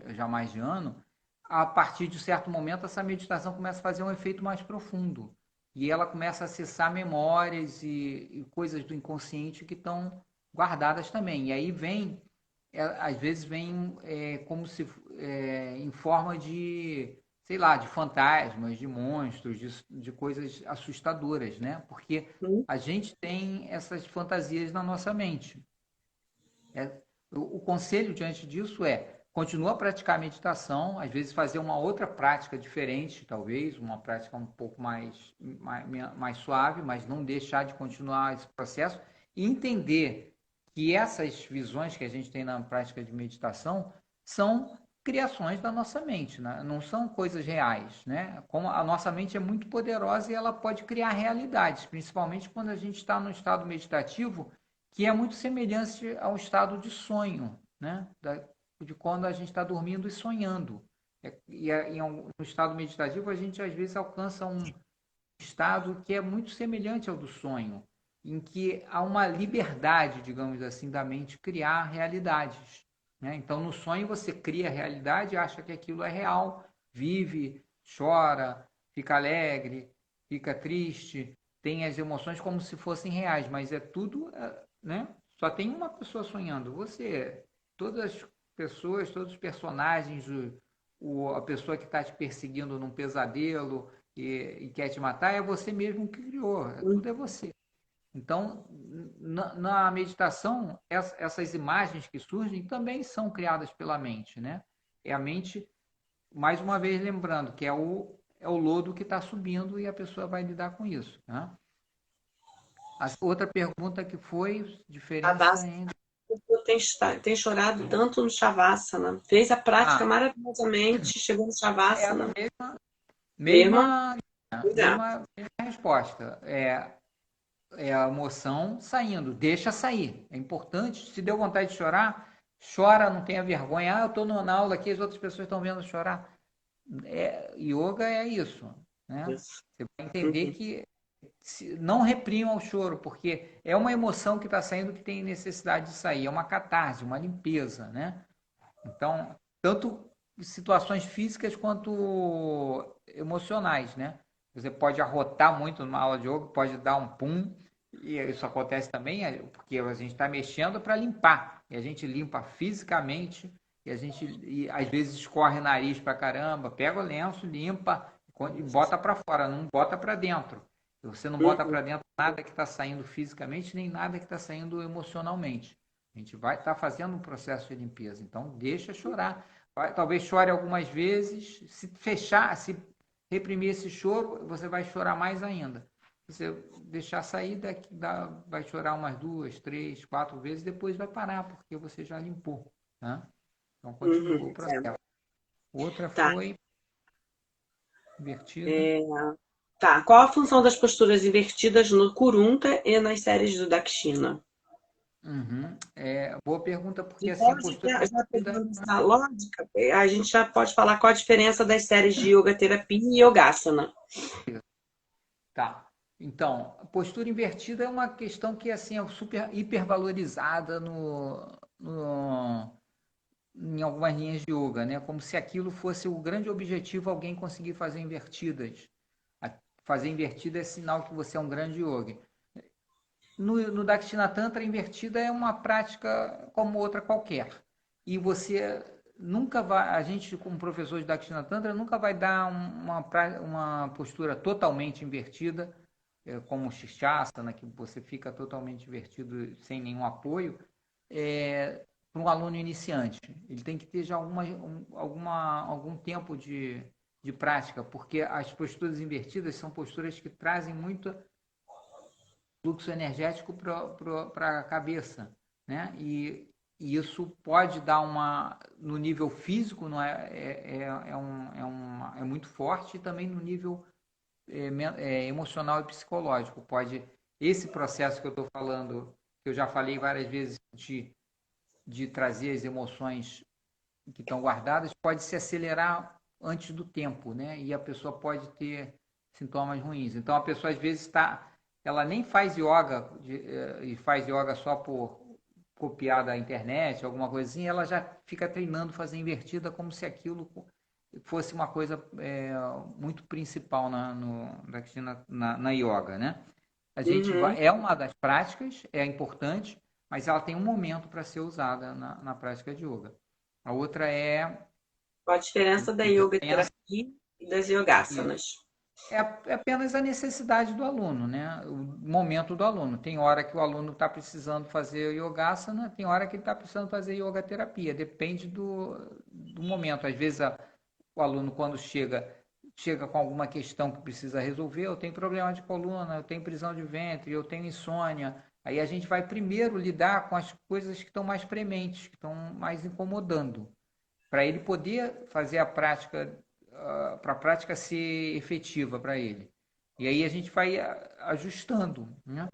já mais de ano, a partir de certo momento essa meditação começa a fazer um efeito mais profundo. E ela começa a acessar memórias e coisas do inconsciente que estão guardadas também. E aí vem, às vezes vem como se em forma de, sei lá, de fantasmas, de monstros, de coisas assustadoras, né? Porque a gente tem essas fantasias na nossa mente. O conselho diante disso continua a praticar a meditação, às vezes fazer uma outra prática diferente, talvez, uma prática um pouco mais suave, mas não deixar de continuar esse processo e entender que essas visões que a gente tem na prática de meditação são criações da nossa mente, né? Não são coisas reais, né? Como a nossa mente é muito poderosa e ela pode criar realidades, principalmente quando a gente está no estado meditativo, que é muito semelhante ao estado de sonho, né? De quando a gente está dormindo e sonhando. No estado meditativo, a gente às vezes alcança um estado que é muito semelhante ao do sonho, em que há uma liberdade, digamos assim, da mente criar realidades, né? Então, no sonho, você cria a realidade, acha que aquilo é real, vive, chora, fica alegre, fica triste, tem as emoções como se fossem reais, mas é tudo, né? Só tem uma pessoa sonhando, você. Todas as pessoas, todos os personagens, a pessoa que está te perseguindo num pesadelo e quer te matar, é você mesmo que criou, tudo é você. Então, na meditação, essas imagens que surgem também são criadas pela mente, né? É a mente, mais uma vez lembrando, que é o lodo que está subindo e a pessoa vai lidar com isso, né? A outra pergunta que foi diferença entre... Tem chorado tanto no Shavasana. Fez a prática Ah, maravilhosamente, chegou no é a Shavasana. Mesma, mesma, pois é. mesma resposta. É a emoção saindo, deixa sair. É importante, se deu vontade de chorar, chora, não tenha vergonha. Ah, eu estou na aula aqui, as outras pessoas estão vendo chorar. Yoga é isso, né? Isso. Você vai entender Uhum. que não reprimam o choro, porque é uma emoção que está saindo que tem necessidade de sair. É uma catarse, uma limpeza, né? Então, tanto situações físicas quanto emocionais, né? Você pode arrotar muito numa aula de yoga, pode dar um pum, e isso acontece também porque a gente está mexendo para limpar. E a gente limpa fisicamente, e às vezes escorre nariz para caramba, pega o lenço, limpa e bota para fora, não bota para dentro. Você não bota Uhum. para dentro nada que está saindo fisicamente, nem nada que está saindo emocionalmente. A gente vai estar fazendo um processo de limpeza. Então, deixa chorar. Talvez chore algumas vezes. Se fechar, se reprimir esse choro, você vai chorar mais ainda. Se você deixar sair, vai chorar umas 2, 3, 4 vezes, depois vai parar, porque você já limpou. Né? Então, continua o Uhum. processo. Outra Tá. foi invertida. É, tá. Qual a função das posturas invertidas no Kurunta e nas séries do Dakshina? Uhum. Boa pergunta, porque assim, a Então, postura já invertida... pegando essa lógica, a gente já pode falar qual a diferença das séries de Yoga Terapia e Yogasana. Tá. Então, a postura invertida é uma questão que assim, é super hipervalorizada em algumas linhas de yoga, né? Como se aquilo fosse o grande objetivo, alguém conseguir fazer invertidas. Fazer invertida é sinal que você é um grande yogi. No Dakshina Tantra, a invertida é uma prática como outra qualquer. E você nunca vai, a gente como professor de Dakshina Tantra nunca vai dar uma postura totalmente invertida, como o Shishasana, que você fica totalmente invertido sem nenhum apoio, para um aluno iniciante. Ele tem que ter já algum tempo de prática, porque as posturas invertidas são posturas que trazem muito fluxo energético para a cabeça, né? E isso pode dar no nível físico, não é muito forte, e também no nível emocional e psicológico. Esse processo que eu estou falando, que eu já falei várias vezes, de trazer as emoções que estão guardadas, pode se acelerar antes do tempo, né? E a pessoa pode ter sintomas ruins. Então a pessoa às vezes ela nem faz yoga e faz yoga só por copiar da internet, alguma coisinha, ela já fica treinando fazer invertida como se aquilo fosse uma coisa muito principal na yoga, né? Uhum. É uma das práticas, é importante, mas ela tem um momento para ser usada na prática de yoga. A outra Qual a diferença da Yoga Terapia e das Yogasanas? é apenas a necessidade do aluno, né? O momento do aluno. Tem hora que o aluno está precisando fazer yogasana, tem hora que ele está precisando fazer yoga terapia. Depende do momento. Às vezes o aluno, quando chega com alguma questão que precisa resolver, eu tenho problema de coluna, eu tenho prisão de ventre, eu tenho insônia. Aí a gente vai primeiro lidar com as coisas que estão mais prementes, que estão mais incomodando, para ele poder fazer a prática, para a prática ser efetiva para ele. E aí a gente vai ajustando, né?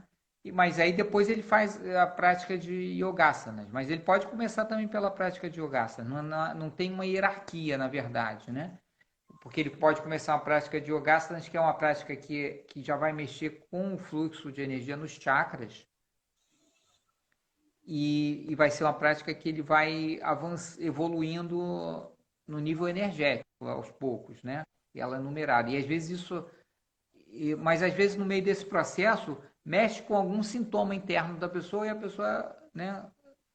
Mas aí depois ele faz a prática de yogasanas. Mas ele pode começar também pela prática de yogasanas. Não tem uma hierarquia, na verdade, né? Porque ele pode começar uma prática de yogasanas, que é uma prática que já vai mexer com o fluxo de energia nos chakras, e vai ser uma prática que ele vai evoluindo no nível energético aos poucos, né? ela é numerada. E às vezes mas às vezes no meio desse processo mexe com algum sintoma interno da pessoa e a pessoa, né,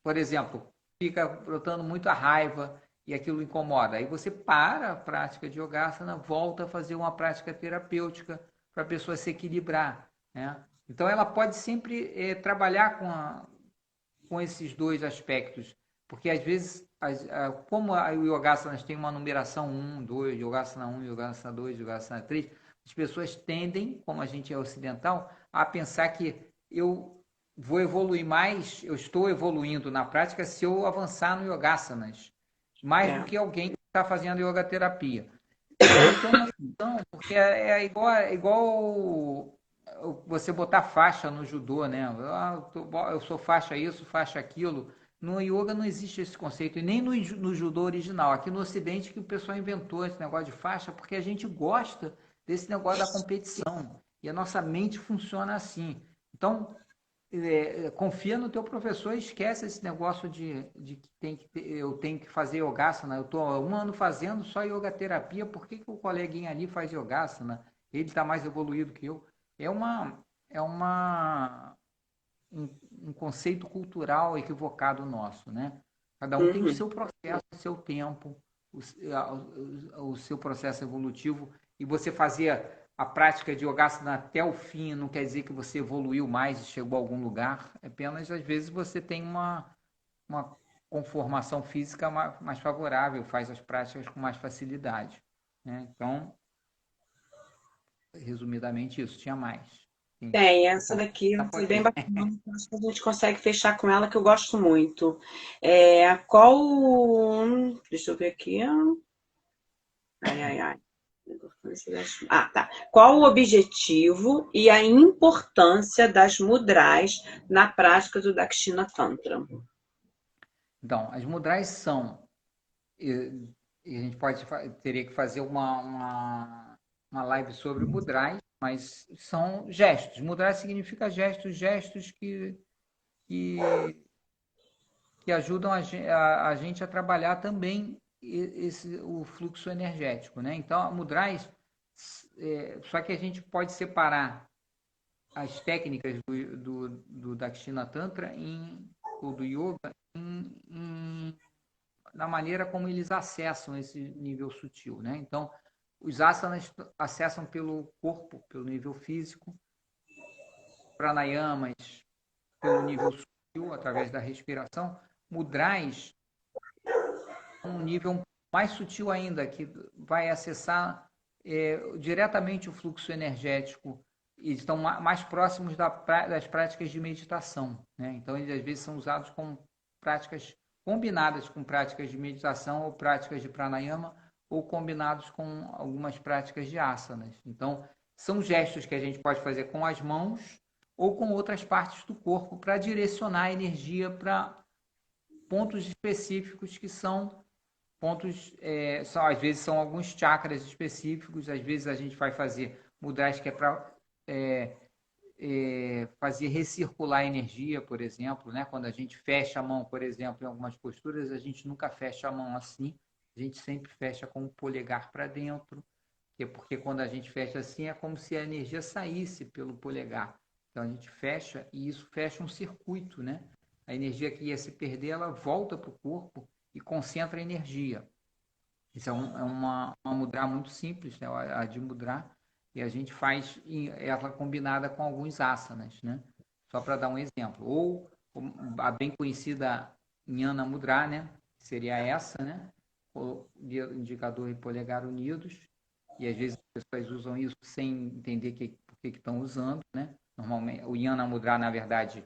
por exemplo, fica brotando muito a raiva e aquilo incomoda. Aí você para a prática de yogasana, volta a fazer uma prática terapêutica para a pessoa se equilibrar, né? Então ela pode sempre trabalhar com esses dois aspectos, porque às vezes, como o yogasana tem uma numeração 1, 2, yogasana 1, yogasana 2, yogasana 3, as pessoas tendem, como a gente é ocidental, a pensar que eu vou evoluir mais, eu estou evoluindo na prática se eu avançar no yogasanas, mais do que alguém que está fazendo yoga terapia. E aí tem uma questão, porque igual você botar faixa no judô, né? Eu sou faixa isso, faixa aquilo. No yoga não existe esse conceito, e nem no judô original. Aqui no Ocidente que o pessoal inventou esse negócio de faixa, porque a gente gosta desse negócio da competição. E a nossa mente funciona assim. Então, confia no teu professor e esquece esse negócio de que eu tenho que fazer yogasana. Eu estou há 1 ano fazendo só yoga terapia, por que o coleguinha ali faz yogasana? Ele está mais evoluído que eu. É um conceito cultural equivocado nosso, né? Cada um tem o seu processo, o seu tempo, o seu processo evolutivo, e você fazer a prática de yogasana até o fim não quer dizer que você evoluiu mais e chegou a algum lugar, apenas às vezes você tem uma conformação física mais favorável, faz as práticas com mais facilidade, né? Então, resumidamente isso, tinha mais. Tem, essa daqui foi bem bacana. Acho que a gente consegue fechar com ela, que eu gosto muito. Deixa eu ver aqui. Ai. Tá. Qual o objetivo e a importância das mudras na prática do Dakshina Tantra? Então, as mudras são... E a gente teria que fazer uma live sobre mudras, mas são gestos. Mudras significa gestos que ajudam a gente a trabalhar também o fluxo energético, né? Então, mudras, só que a gente pode separar as técnicas do Dakshina Tantra ou do Yoga na maneira como eles acessam esse nível sutil, né? Então, os asanas acessam pelo corpo, pelo nível físico, pranayamas pelo nível sutil, através da respiração, mudras um nível mais sutil ainda, que vai acessar diretamente o fluxo energético e estão mais próximos das práticas de meditação, né? Então, eles às vezes são usados como práticas combinadas com práticas de meditação ou práticas de pranayama, ou combinados com algumas práticas de asanas. Então, são gestos que a gente pode fazer com as mãos ou com outras partes do corpo para direcionar a energia para pontos específicos que são pontos, às vezes são alguns chakras específicos, às vezes a gente vai fazer mudras que é para fazer recircular a energia, por exemplo, né? Quando a gente fecha a mão, por exemplo, em algumas posturas, a gente nunca fecha a mão assim, a gente sempre fecha com o polegar para dentro, porque quando a gente fecha assim é como se a energia saísse pelo polegar. Então a gente fecha e isso fecha um circuito, né? A energia que ia se perder, ela volta para o corpo e concentra a energia. Isso é uma mudra muito simples, né? A de mudra, e a gente faz ela combinada com alguns asanas, né? Só para dar um exemplo. Ou a bem conhecida Jnana Mudra, né? Seria essa, né? O indicador e polegar unidos. E às vezes as pessoas usam isso sem entender por que estão usando, né? Normalmente, o Jnana Mudra, na verdade,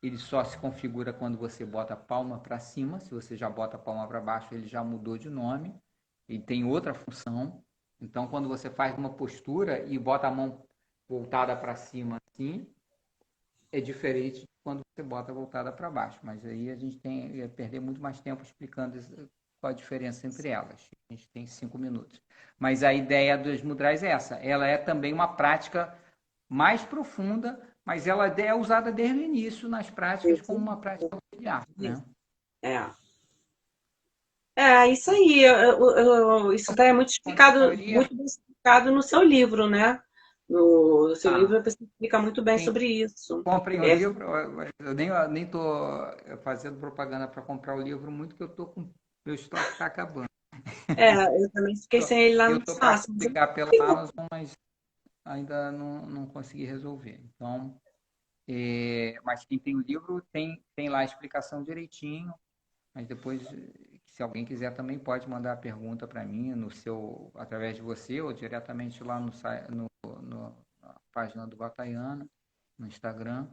ele só se configura quando você bota a palma para cima. Se você já bota a palma para baixo, ele já mudou de nome. Ele tem outra função. Então, quando você faz uma postura e bota a mão voltada para cima assim, é diferente de quando você bota voltada para baixo. Mas aí a gente ia perder muito mais tempo explicando qual a diferença entre elas. A gente tem 5 minutos. Mas a ideia dos mudras é essa. Ela é também uma prática mais profunda, mas ela é usada desde o início nas práticas como uma prática auxiliar, né? Isso aí. Isso daí é muito explicado. focado no seu livro, né? No seu Ah, livro você explica muito bem sim. sobre isso. Comprem o É, livro, mas eu nem tô fazendo propaganda para comprar o livro muito, que eu tô com meu estoque está acabando. eu também fiquei sem ele lá Eu no tô para fácil. publicar pela Amazon, mas ainda não consegui resolver. Então, mas quem tem o livro tem lá a explicação direitinho, mas depois, se alguém quiser também pode mandar a pergunta para mim através de você ou diretamente lá na página do Vatayana, no Instagram,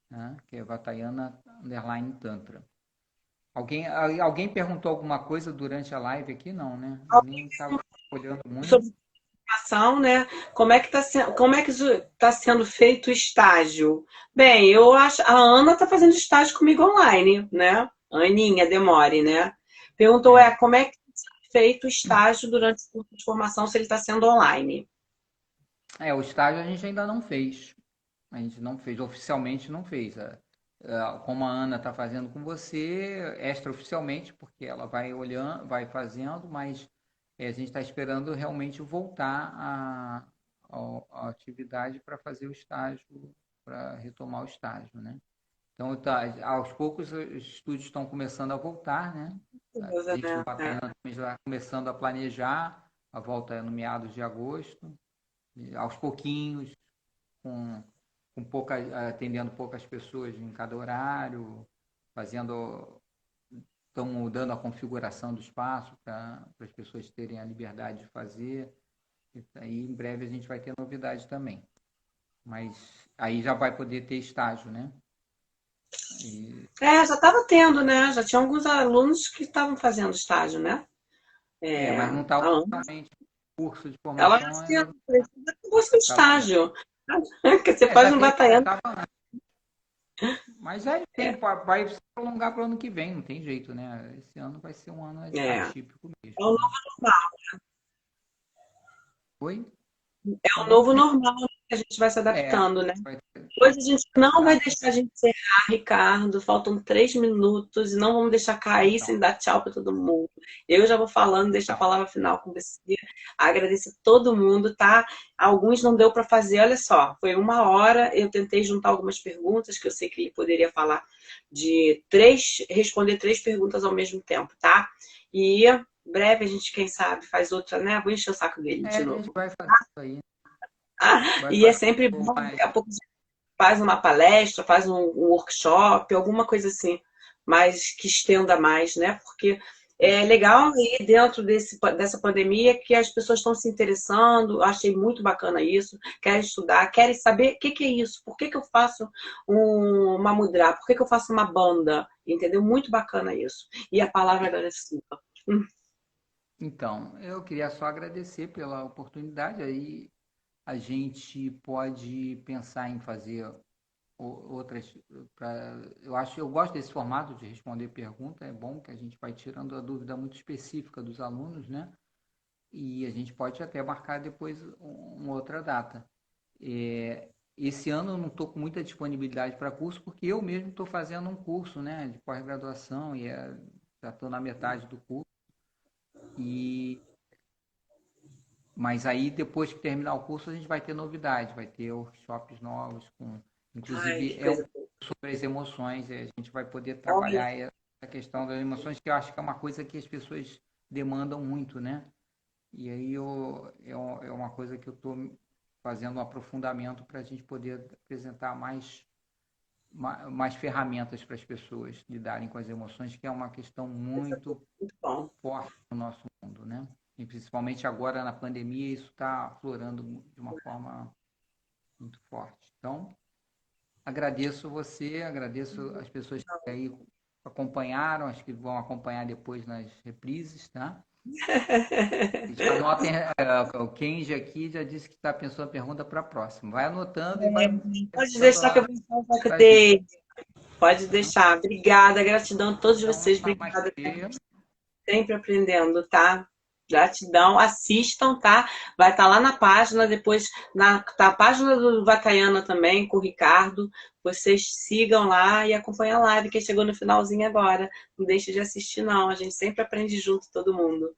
né, que é Vatayana_Tantra. Alguém perguntou alguma coisa durante a live aqui? Não, né? Eu nem estava olhando muito. Sobre ação, né? Como é que está sendo feito o estágio? Bem, eu acho, a Ana está fazendo estágio comigo online, né? A Aninha Demore, né? Perguntou, É, como é que está feito o estágio durante o curso de formação, se ele está sendo online? o estágio a gente ainda não fez. A gente não fez, oficialmente não fez. Como a Ana está fazendo com você, extraoficialmente, porque ela vai olhando, vai fazendo, mas a gente está esperando realmente voltar à atividade para fazer o estágio, para retomar o estágio, né? Então, aos poucos, os estúdios estão começando a voltar, né? A gente do Bataiana também já está começando a planejar, a volta é no meados de agosto, aos pouquinhos, com atendendo poucas pessoas em cada horário, estão mudando a configuração do espaço para as pessoas terem a liberdade de fazer. E aí, em breve, a gente vai ter novidade também. Mas aí já vai poder ter estágio, né? E, Já estava tendo, né? Já tinha alguns alunos que estavam fazendo estágio, né? mas não está A Ana, oficialmente curso de ela formação tinha ainda acabou seu estava. estágio. Que você faz Já um tem, batalhando. mas aí vai se prolongar para o ano que vem, não tem jeito, né? Esse ano vai ser um ano É atípico mesmo, o novo né? normal. Oi? É o Como? novo normal que a gente vai se É, adaptando, né? vai Hoje a gente não vai adaptar. deixar a gente encerrar, Ricardo. Faltam 3 minutos e não vamos deixar cair Então, sem dar tchau para todo mundo. Eu já vou falando, deixo a então, palavra final com você. Agradeço a todo mundo, tá? Alguns não deu para fazer, olha só, foi 1 hora. Eu tentei juntar algumas perguntas que eu sei que ele poderia falar responder 3 perguntas ao mesmo tempo, tá? E breve a gente, quem sabe, faz outra, né? Vou encher o saco dele de a gente novo. vai fazer isso aí. Ah, Vai e é fazer sempre bom, mais. daqui a pouco faz uma palestra, faz um workshop, alguma coisa assim, mais que estenda mais, né? Porque é legal aí dentro dessa pandemia que as pessoas estão se interessando, achei muito bacana isso, querem estudar, querem saber o que que é isso, por que que eu faço uma mudra, por que que eu faço uma banda, entendeu? Muito bacana isso. E a palavra agora é sua. Então, eu queria só agradecer pela oportunidade. Aí a gente pode pensar em fazer outras. Eu gosto desse formato de responder pergunta. É bom que a gente vai tirando a dúvida muito específica dos alunos, né? E a gente pode até marcar depois uma outra data. Esse ano eu não estou com muita disponibilidade para curso, porque eu mesmo estou fazendo um curso, né, de pós-graduação e já estou na metade do curso. E, mas aí depois que terminar o curso a gente vai ter novidade, vai ter workshops novos, Ai, inclusive que é um coisa curso sobre as emoções, e a gente vai poder boa. trabalhar essa questão das emoções, que eu acho que é uma coisa que as pessoas demandam muito, né? E aí é uma coisa que eu estou fazendo um aprofundamento para a gente poder apresentar mais ferramentas para as pessoas lidarem com as emoções, que é uma questão muito Muito bom. forte no nosso mundo, né? E principalmente agora na pandemia, isso está aflorando de uma forma muito forte. Então, agradeço você, agradeço as pessoas que aí acompanharam, as que vão acompanhar depois nas reprises, tá? Já anotem, o Kenji aqui já disse que está pensando a pergunta para a próxima. Vai anotando e vai Pode pensando deixar que eu lá vou ensinar um pouco para a gente. dele. Pode Tá? deixar. Obrigada, gratidão a todos Então, vocês. Obrigada, namastê. sempre aprendendo, tá? Gratidão, assistam, tá? Vai estar lá na página, depois tá a página do Vatayana também, com o Ricardo. Vocês sigam lá e acompanhem a live, que chegou no finalzinho agora. Não deixe de assistir, não. A gente sempre aprende junto, todo mundo.